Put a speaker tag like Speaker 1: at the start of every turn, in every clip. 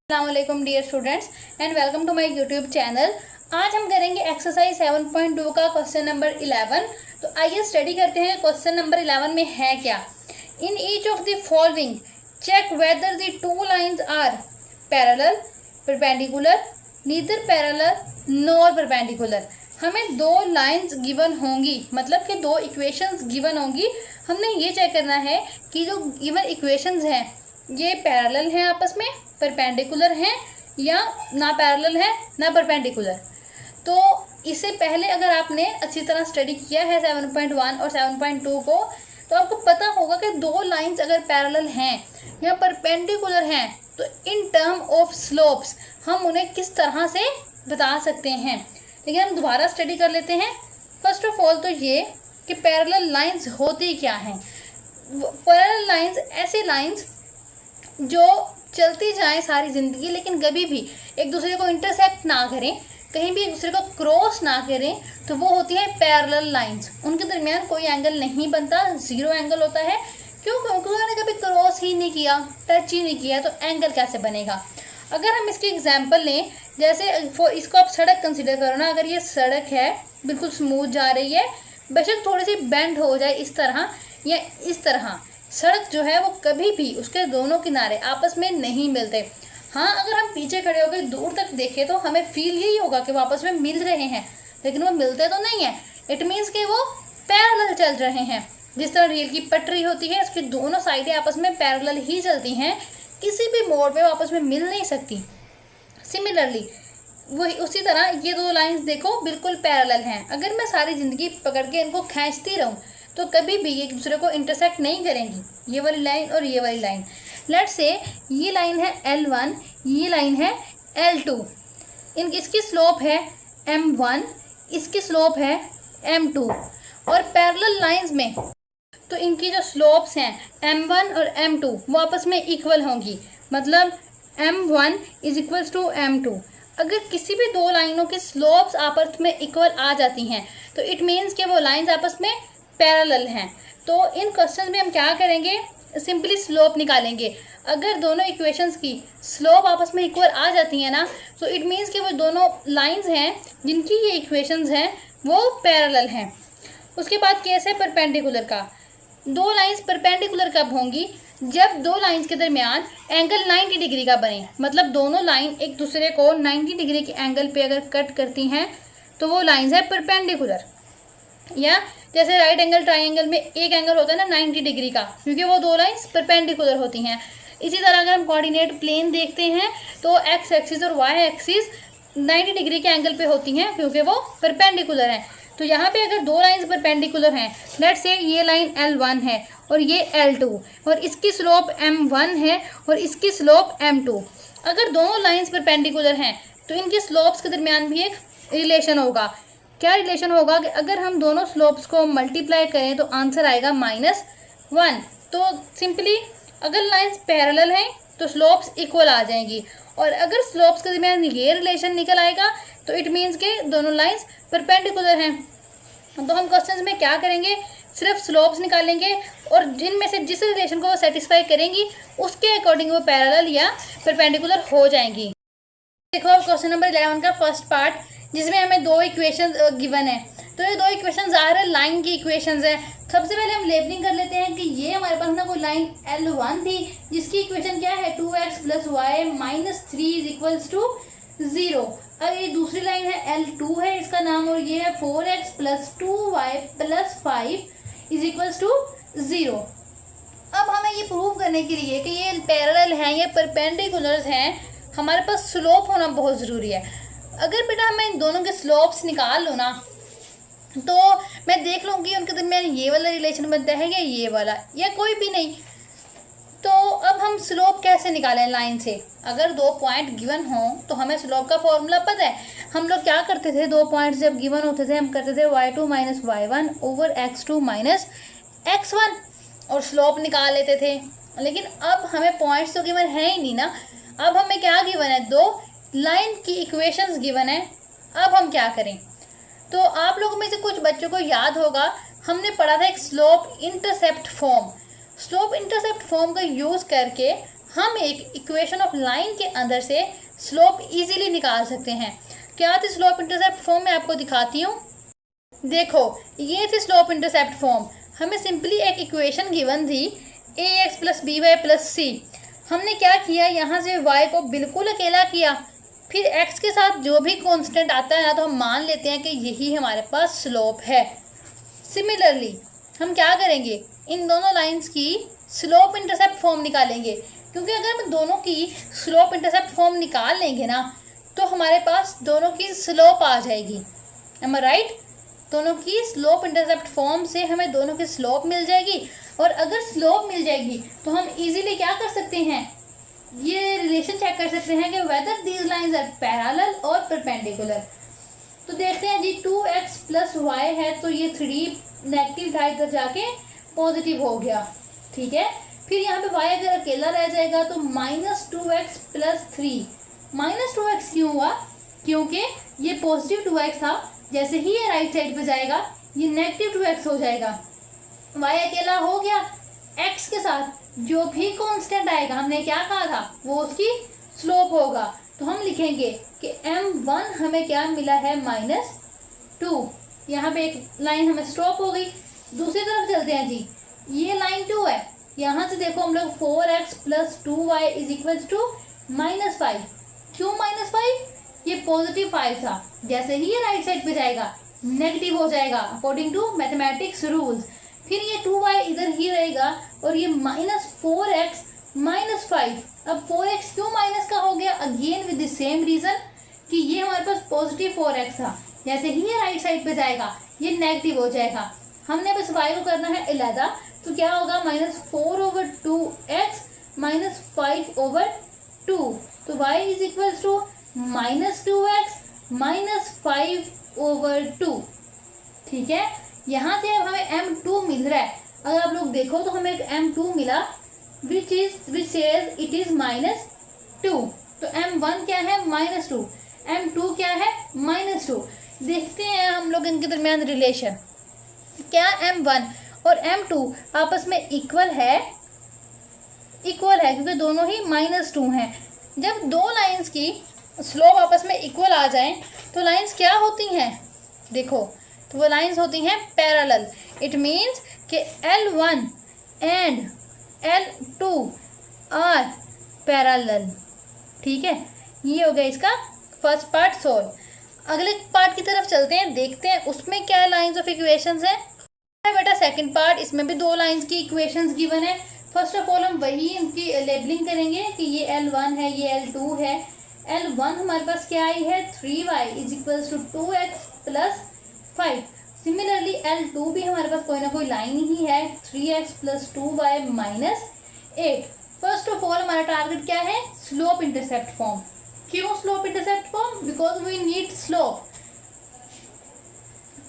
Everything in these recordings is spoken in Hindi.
Speaker 1: अस्सलामुअलैकुम dear students and welcome to my YouTube channel. आज हम करेंगे एक्सरसाइज 7.2 का क्वेश्चन नंबर 11। तो आइए स्टडी करते हैं क्वेश्चन नंबर 11 में है क्या। In each of the following check whether the two lines are parallel, perpendicular, neither parallel nor perpendicular. हमें दो लाइंस गिवन होंगी, मतलब कि दो इक्वेशंस गिवन होंगी। हमने ये चेक करना है कि जो गिवन इक्वेशंस हैं ये पैरेलल हैं आपस में, परपेंडिकुलर हैं या ना पैरेलल है ना परपेंडिकुलर। तो इससे पहले अगर आपने अच्छी तरह स्टडी किया है 7.1 और 7.2 को, तो आपको पता होगा कि दो लाइंस अगर पैरेलल हैं या परपेंडिकुलर हैं तो इन टर्म ऑफ स्लोप्स हम उन्हें किस तरह से बता सकते हैं। लेकिन हम दोबारा स्टडी कर लेते हैं। फर्स्ट ऑफ ऑल तो ये कि पैरेलल लाइंस होती क्या हैं। पैरेलल लाइंस ऐसी लाइंस जो चलती जाएं सारी ज़िंदगी लेकिन कभी भी एक दूसरे को इंटरसेक्ट ना करें, कहीं भी एक दूसरे को क्रॉस ना करें, तो वो होती है पैरेलल लाइंस। उनके दरमियान कोई एंगल नहीं बनता, ज़ीरो एंगल होता है। क्यों? क्योंकि उन्होंने कभी क्रॉस ही नहीं किया, टच ही नहीं किया, तो एंगल कैसे बनेगा। अगर हम इसकी एग्जाम्पल लें, जैसे इसको आप सड़क कंसिडर करो ना। अगर ये सड़क है, बिल्कुल स्मूथ जा रही है, बेशक थोड़ी सी बेंड हो जाए इस तरह या इस तरह, सड़क जो है वो कभी भी उसके दोनों किनारे आपस में नहीं मिलते। हाँ, अगर हम पीछे खड़े होकर दूर तक देखें तो हमें फील यही होगा कि वो आपस में मिल रहे हैं, लेकिन वो मिलते तो नहीं है। इट मीन्स कि वो पैरेलल चल रहे हैं। जिस तरह रेल की पटरी होती है, उसकी दोनों साइडें आपस में पैरेलल ही चलती हैं, किसी भी मोड़ पे वो आपस में मिल नहीं सकती। सिमिलरली वही उसी तरह ये दो लाइंस देखो बिल्कुल पैरेलल हैं। अगर मैं सारी ज़िंदगी पकड़ के इनको खींचती रहूँ तो कभी भी एक दूसरे को इंटरसेक्ट नहीं करेंगी, ये वाली लाइन और ये वाली लाइन। लेट्स से ये लाइन है L1, ये लाइन है L2। इसकी स्लोप है M1, इसकी स्लोप है M2। और पैरेलल लाइंस में तो इनकी जो स्लोप्स हैं M1 और M2 वो आपस में इक्वल होंगी, मतलब M1 is equals to M2। अगर किसी भी दो लाइनों की स्लोप्स आपस में इक्वल आ जाती हैं तो इट मीन्स कि वो लाइंस आपस में पैरेलल हैं। तो इन क्वेश्चन में हम क्या करेंगे, सिंपली स्लोप निकालेंगे। अगर दोनों इक्वेशंस की स्लोप आपस में इक्वल आ जाती है ना, तो इट मीन्स कि वो दोनों लाइंस हैं जिनकी ये इक्वेशंस हैं वो पैरेलल हैं। उसके बाद केस है परपेंडिकुलर का। दो लाइंस परपेंडिकुलर कब होंगी? जब दो लाइंस के दरमियान एंगल 90 डिग्री का बने, मतलब दोनों लाइन एक दूसरे को 90 डिग्री के एंगल पे अगर कट करती हैं तो वो लाइंस है परपेंडिकुलर। या जैसे राइट एंगल ट्राइंगल में एक एंगल होता है ना 90 डिग्री का, क्योंकि वो दो लाइंस परपेंडिकुलर होती हैं। इसी तरह अगर हम कोऑर्डिनेट प्लेन देखते हैं तो एक्स एक्सिस और वाई एक्सिस 90 डिग्री के एंगल पे होती हैं क्योंकि वो परपेंडिकुलर हैं। तो यहाँ पे अगर दो लाइंस परपेंडिकुलर हैं, लेट्स से ये लाइन L1 है और ये L2 और इसकी स्लोप M1 है और इसकी स्लोप M2। अगर दोनों लाइंस परपेंडिकुलर हैं तो इनकी स्लोप्स के दरमियान भी एक रिलेशन होगा। क्या रिलेशन होगा कि अगर हम दोनों स्लोप्स को मल्टीप्लाई करें तो आंसर आएगा -1। तो सिंपली अगर लाइंस पैरेलल हैं तो स्लोप्स इक्वल आ जाएंगी, और अगर स्लोप्स के दरमियान ये रिलेशन निकल आएगा तो इट मीन्स के दोनों लाइंस परपेंडिकुलर हैं। तो हम क्वेश्चन में क्या करेंगे, सिर्फ स्लोप्स निकालेंगे और जिनमें से जिस रिलेशन को वो सेटिस्फाई करेंगी उसके अकॉर्डिंग वो पैरेलल या परपेंडिकुलर हो जाएंगी। देखो अब क्वेश्चन नंबर 11 का फर्स्ट पार्ट, जिसमें हमें दो इक्वेशन गिवन है। तो ये दो इक्वेशन ज़ाहिर लाइन की इक्वेशंस है। सबसे पहले हम लेबलिंग कर लेते हैं कि ये हमारे पास ना कोई लाइन L1 थी जिसकी इक्वेशन क्या है 2x + y - 3 is equals to 0। अब ये दूसरी लाइन है L2 है इसका नाम, और ये है 4x + 2y + 5 is equals to 0। अब हमें ये प्रूव करने के लिए कि ये पैरेलल हैं, ये परपेंडिकुलर्स हैं, हमारे पास स्लोप होना बहुत ज़रूरी है। अगर बेटा मैं इन दोनों के स्लोप्स निकाल लूँ ना, तो मैं देख लूँगी उनके दरमियान ये वाला रिलेशन बनता है या ये वाला, या कोई भी नहीं। तो अब हम स्लोप कैसे निकालें लाइन से? अगर दो पॉइंट गिवन हों तो हमें स्लोप का फॉर्मूला पता है। हम लोग क्या करते थे, दो पॉइंट्स जब गिवन होते थे हम करते थे y2 - y1 / x2 - x1 और स्लोप निकाल लेते थे। लेकिन अब हमें पॉइंट्स तो गिवन है ही नहीं ना। अब हमें क्या गिवन है, दो लाइन की इक्वेशंस गिवन है। अब हम क्या करें? तो आप लोगों में से कुछ बच्चों को याद होगा, हमने पढ़ा था एक slope intercept form. Slope intercept form का यूज़ करके हम एक इक्वेशन ऑफ लाइन के अंदर से स्लोप इजीली निकाल सकते हैं। क्या थी स्लोप इंटरसेप्ट फॉर्म? मैं आपको दिखाती हूँ। देखो ये थी स्लोप इंटरसेप्ट फॉर्म। हमें सिंपली एक इक्वेशन गिवन थी ax plus B Y plus C. हमने क्या किया, यहाँ से y को बिल्कुल अकेला किया, फिर x के साथ जो भी कांस्टेंट आता है ना तो हम मान लेते हैं कि यही हमारे पास स्लोप है। सिमिलरली हम क्या करेंगे, इन दोनों लाइंस की स्लोप इंटरसेप्ट फॉर्म निकालेंगे, क्योंकि अगर हम दोनों की स्लोप इंटरसेप्ट फॉर्म निकाल लेंगे ना तो हमारे पास दोनों की स्लोप आ जाएगी। एम आई राइट? दोनों की स्लोप इंटरसेप्ट फॉर्म से हमें दोनों की स्लोप मिल जाएगी, और अगर स्लोप मिल जाएगी तो हम इजीली क्या कर सकते हैं, ये रिलेशन चेक कर सकते हैं कि whether these lines are parallel और परपेंडिकुलर। तो देखते हैं जी, 2x प्लस वाई है तो ये 3 नेगेटिव था, इधर जाके पॉजिटिव हो गया। ठीक है, फिर यहाँ पे y अगर अकेला रह जाएगा तो -2x प्लस 3। -2x क्यों हुआ? क्योंकि ये पॉजिटिव 2x था, जैसे ही ये राइट साइड पे जाएगा ये नेगेटिव 2x हो जाएगा। y अकेला हो गया, x के साथ जो भी कांस्टेंट आएगा, हमने क्या कहा था, वो उसकी स्लोप होगा। तो हम लिखेंगे कि m1 हमें क्या मिला है, -2। यहाँ पे एक लाइन हमें स्टॉप हो गई। दूसरी तरफ चलते हैं जी, ये लाइन 2 है, यहाँ से देखो हम लोग 4x plus 2y is equal to -5। क्यों -5? ये पॉजिटिव 5 था, जैसे ही ये राइट साइड पे जाएगा नेगेटिव हो जाएगा अकॉर्डिंग टू मैथमेटिक्स रूल्स। फिर ये 2y इधर ही रहेगा और ये -4x -5। अब 4x क्यों माइनस का हो गया? Again with the same reason कि ये हमारे पास पॉजिटिव 4x था, जैसे ही ये राइट साइड पे जाएगा ये नेगेटिव हो जाएगा। हमने बस y को करना है अलहदा, तो क्या होगा, -4/2x -5/2। तो y is equal to -2x -5/2। ठीक है, यहाँ से अब हमें m2 मिल रहा है। अगर आप लोग देखो तो हमें एक m2 मिला विच सेज इट इज -2। तो m1 क्या है, -2, m2 क्या है, -2। देखते हैं हम लोग इनके दरमियान रिलेशन। क्या m1 और m2 आपस में इक्वल है? इक्वल है, क्योंकि दोनों ही -2 हैं। जब दो लाइंस की स्लोप आपस में इक्वल आ जाएं तो लाइंस क्या होती हैं, देखो तो वो लाइंस होती हैं पैरेलल। इट मीन्स कि L1 and L2 are parallel. ठीक है, ये हो गया इसका फर्स्ट पार्ट सोल्व। अगले पार्ट की तरफ चलते हैं, देखते हैं उसमें क्या लाइंस ऑफ इक्वेशंस हैं। बेटा सेकंड पार्ट, इसमें भी दो लाइंस की इक्वेशंस गिवन है। फर्स्ट ऑफ ऑल हम वही इनकी लेबलिंग करेंगे कि ये L1 है, ये L2 है। L1 हमारे पास क्या आई है, 3y is equals to 2x plus 5। Similarly L2 भी हमारे पास कोई ना कोई लाइन ही है, 3x plus 2y -8। First of all हमारा टारगेट क्या है, स्लोप इंटरसेप्ट फॉर्म। क्यों slope intercept form? Because we need slope.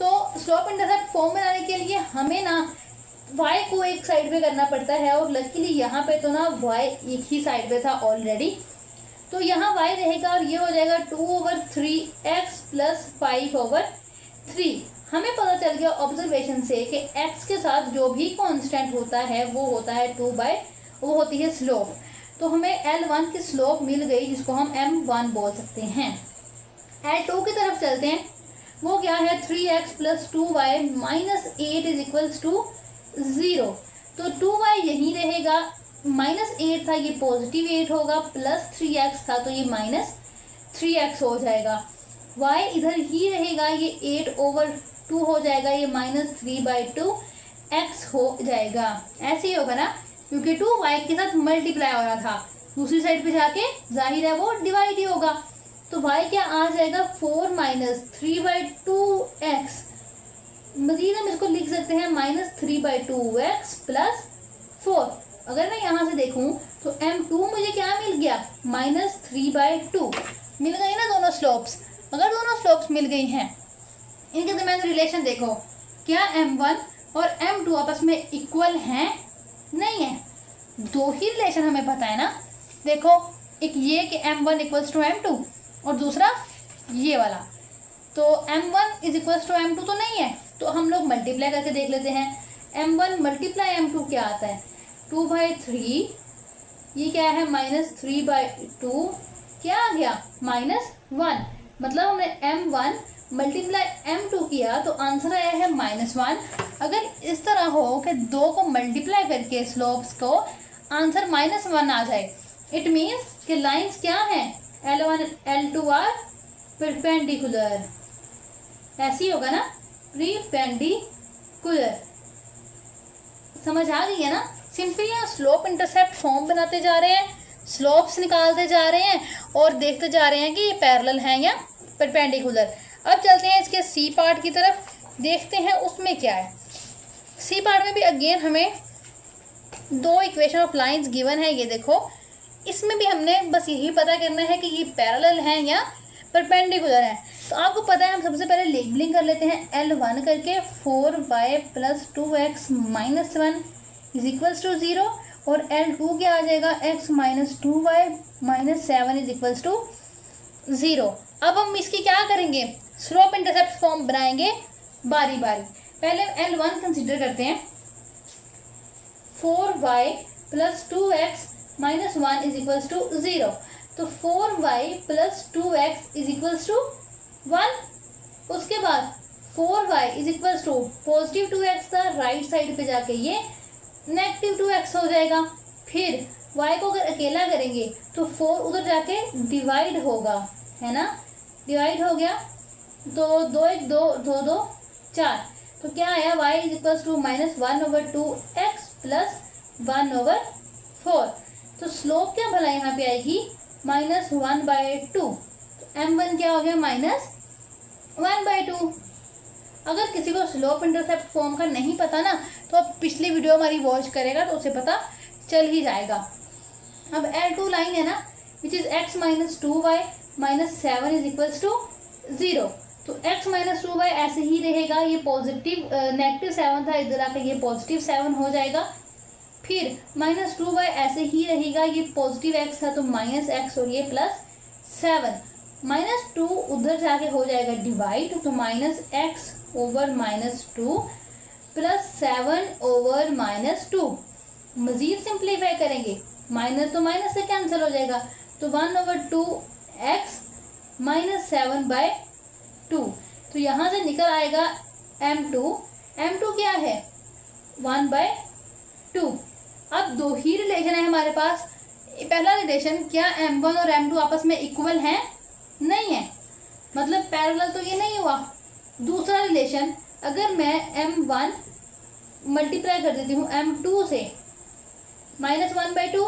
Speaker 1: तो स्लोप इंटरसेप्ट फॉर्म बनाने के लिए हमें ना y को एक साइड पे करना पड़ता है, और लकीली यहाँ पे तो ना y एक ही साइड पे था ऑलरेडी। तो यहाँ y रहेगा और ये हो जाएगा 2/3x प्लस 5/3। हमें पता चल गया ऑब्जर्वेशन से कि x के साथ जो भी कांस्टेंट होता है वो होता है वो होती है स्लोप। तो हमें L1 की स्लोप मिल गई, जिसको हम M1 बोल सकते हैं। L2 की तरफ चलते हैं, वो क्या है, 3x plus 2y -8 is equals to 0। तो 2y यहीं रहेगा, -8 था ये पॉजिटिव 8 होगा, प्लस 3x था तो ये -3x हो जाएगा। y इधर ही रहेगा, ये 8/2 हो जाएगा, ये -3/2x हो जाएगा। ऐसे ही होगा ना, क्योंकि 2y के साथ मल्टीप्लाई हो रहा था, दूसरी साइड पे जाके जाहिर है वो डिवाइड ही होगा। तो y क्या आ जाएगा, 4 -3/2x। मजीद हम इसको लिख सकते हैं -3/2x प्लस 4। अगर मैं यहाँ से देखूं तो m2 मुझे क्या मिल गया, -3/2 मिल गई ना दोनों स्लोप्स। अगर दोनों स्लोप्स मिल गई हैं, इनके दरमियान रिलेशन देखो, क्या m1 और m2 आपस में इक्वल हैं? नहीं है। दो ही रिलेशन हमें पता है ना, देखो एक ये कि m1 इक्वल्स टू m2 और दूसरा ये वाला। तो m1 is equals to m2 तो नहीं है, तो हम लोग मल्टीप्लाई करके देख लेते हैं। m1 मल्टीप्लाई m2 क्या आता है, 2/3 ये क्या है -3/2, क्या आ गया -1। मतलब हमने m1 मल्टीप्लाई m2 किया तो आंसर आया है -1। अगर इस तरह हो कि 2 को मल्टीप्लाई करके स्लोप्स को आंसर -1 आ जाए, इट मीन्स कि लाइंस क्या हैं, L1 L2 आर परपेंडिकुलर। ऐसे ही होगा ना, परपेंडिकुलर। समझ आ गई है ना। सिंपली हम स्लोप इंटरसेप्ट फॉर्म बनाते जा रहे हैं, स्लोप्स निकालते जा रहे हैं और देखते जा रहे हैं कि ये पैरेलल हैं या परपेंडिकुलर। अब चलते हैं इसके सी पार्ट की तरफ, देखते हैं उसमें क्या है। सी पार्ट में भी अगेन हमें 2 इक्वेशन ऑफ लाइंस गिवन है, ये देखो। इसमें भी हमने बस यही पता करना है कि ये पैरेलल हैं या परपेंडिकुलर हैं। तो आपको पता है, हम सबसे पहले लेबलिंग कर लेते हैं L1 करके, 4y + 2x - 1 = 0, और L2 क्या आ जाएगा, x - 2y - 7 = 0। अब हम इसकी क्या करेंगे, स्लोप इंटरसेप्ट फॉर्म बनाएंगे बारी बारी। पहले L1 कंसीडर करते हैं, 4y + 2x - 1 = 0। तो 4y + 2x = 1। उसके बाद 4y = पॉजिटिव 2x था, राइट साइड पे जाके ये नेगेटिव 2x हो जाएगा। फिर y को अगर अकेला करेंगे तो 4 उधर जाके डिवाइड होगा, है ना, डिवाइड हो गया। तो 2 1 2 2 2 4। तो क्या आया, y = -1/2x + 1/4। तो स्लोप क्या भला यहाँ पे आएगी, -1/2। तो m1 क्या हो गया, -1/2। अगर किसी को स्लोप इंटरसेप्ट फॉर्म का नहीं पता ना, तो अब पिछली वीडियो हमारी वॉच करेगा तो उसे पता चल ही जाएगा। अब L2 लाइन है ना, विच इज x - 2y - 7 = 0। तो x - 2y ऐसे ही रहेगा, ये पॉजिटिव नेगेटिव 7 था, इधर आकर ये पॉजिटिव 7 हो जाएगा। फिर -2y ऐसे ही रहेगा, ये पॉजिटिव x था तो -x और ये +7। -2 उधर जाके हो जाएगा डिवाइड, तो -x/-2 +7/-2। मजीद सिंप्लीफाई करेंगे, माइनस तो माइनस से कैंसिल हो जाएगा, तो 1/2x - 7/2। तो यहाँ से निकल आएगा m2। m2 क्या है, 1/2। अब 2 ही रिलेशन है हमारे पास। पहला रिलेशन, क्या m1 और m2 आपस में इक्वल हैं, नहीं है, मतलब पैरेलल तो ये नहीं हुआ। दूसरा रिलेशन, अगर मैं m1 मल्टीप्लाई कर देती हूँ m2 से, -1/2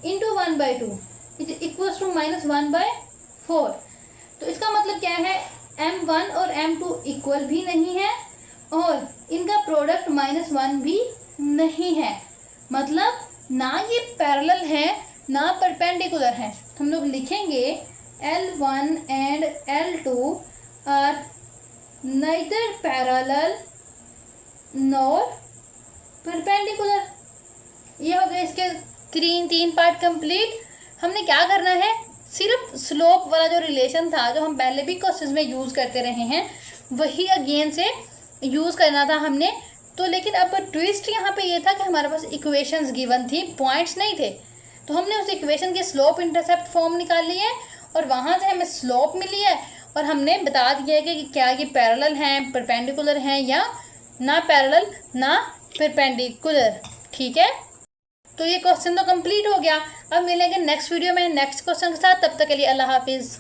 Speaker 1: × 1/2 = -1/4। तो इसका मतलब क्या है, m1 और m2 इक्वल भी नहीं है और इनका प्रोडक्ट -1 भी नहीं है। मतलब ना ये पैरेलल है ना परपेंडिकुलर है। तो हम लोग लिखेंगे L1 and L2 are neither parallel nor perpendicular। ये हो गए इसके 3 पार्ट कंप्लीट। हमने क्या करना है, सिर्फ स्लोप वाला जो रिलेशन था, जो हम पहले भी क्वेश्चंस में यूज़ करते रहे हैं, वही अगेन से यूज़ करना था हमने। तो लेकिन अब ट्विस्ट यहाँ पे ये था कि हमारे पास इक्वेशंस गिवन थी, पॉइंट्स नहीं थे। तो हमने उस इक्वेशन के स्लोप इंटरसेप्ट फॉर्म निकाल लिए और वहाँ से हमें स्लोप मिली है और हमने बता दिया है कि क्या ये पैरेलल हैं, परपेंडिकुलर हैं या ना पैरेलल ना परपेंडिकुलर। ठीक है, तो ये क्वेश्चन तो कंप्लीट हो गया। अब मिलेंगे नेक्स्ट वीडियो में नेक्स्ट क्वेश्चन के साथ। तब तक के लिए अल्लाह हाफिज़।